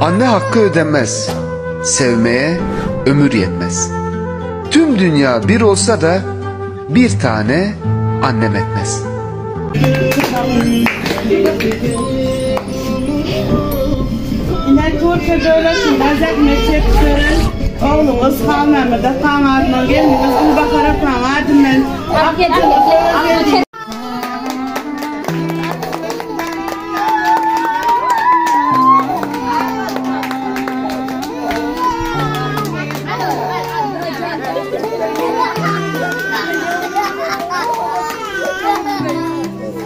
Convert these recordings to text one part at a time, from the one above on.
Anne hakkı ödenmez, sevmeye ömür yetmez. Tüm dünya bir olsa da bir tane annem etmez. Oğlumuz kalmamada kanadına gelmemiz onu bakarak kanadım ben.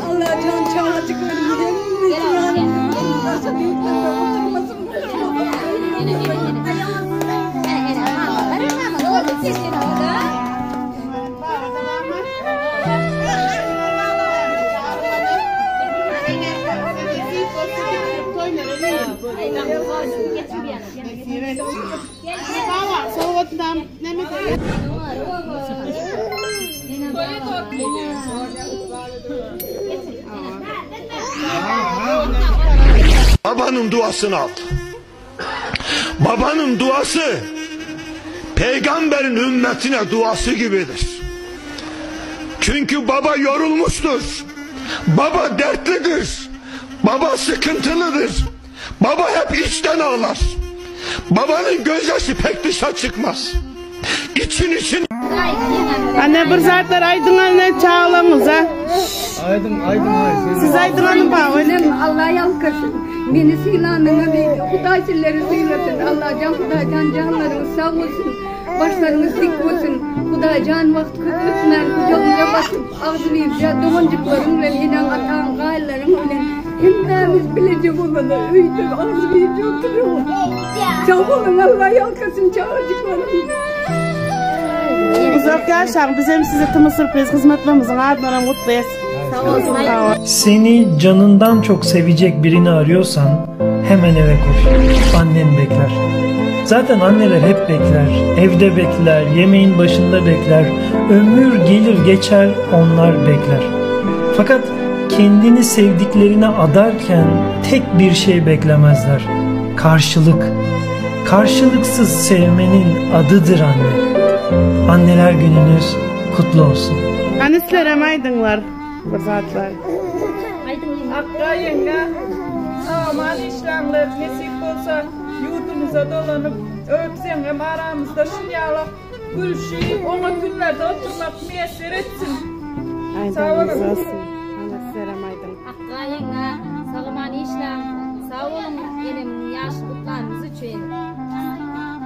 Allah can çağırdıklarını Babanın duasını al. Babanın duası peygamberin ümmetine duası gibidir. Çünkü baba yorulmuştur. Baba dertlidir. Baba sıkıntılıdır. Baba hep içten ağlar. Babanın gözyaşı pek dışa çıkmaz. İçin. Anne bir saatler Aydın anne çağlamız ha. Aydın. Siz Aydın Hanım bağlayın. Allah yalkasın. Beni silanına değil. Hudayçileri sıylasın. Allah can canlarınız sağ olsun. Başlarınız dik olsun. Hudacan vakti kutlusunlar. Kucağınıza basıp ağzınıza domancıklarınla inan atan gaylarınla. Hemdemiz bilecek olanı öyle ağzınıza oturuyor. Sağ olun Allah yalkasın çağırcıklarınız. Uzak yaşam bizim size tımı sürpriz hizmetlerimizin ardından mutluyuz. Seni canından çok sevecek birini arıyorsan hemen eve koş. Annen bekler. Zaten anneler hep bekler. Evde bekler, yemeğin başında bekler. Ömür gelir geçer onlar bekler. Fakat kendini sevdiklerine adarken tek bir şey beklemezler. Karşılık. Karşılıksız sevmenin adıdır anne. Anneler gününüz kutlu olsun. Anneslerem Aydınlar. Bu saatler. Hakkı yenge, aman işlemler nasip olsa yurdumuza dolanıp öpsen hem aramızda şinyalık gülşeyip ona günlerde oturmak müyesser etsin. Sağ olun. Anneslerem Aydın. Hakkı yenge, sağıman işlem, sağ olun benim yaşlıklarınız için.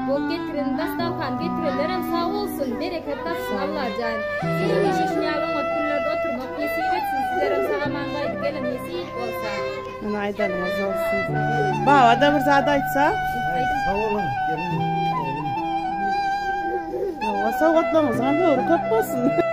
Bu getirin, dastavkan getirirlerim sağ olsun, bereket tatsın Allah can. Senin işi şinyalık günlerde oturmak nasip etsin. Sizlerim sağamandaydı gelin nasip olsa. Aydınımız olsun. Baba da bir saat açsa. Sağ olun. Sağ olun. Doğru kapmasın.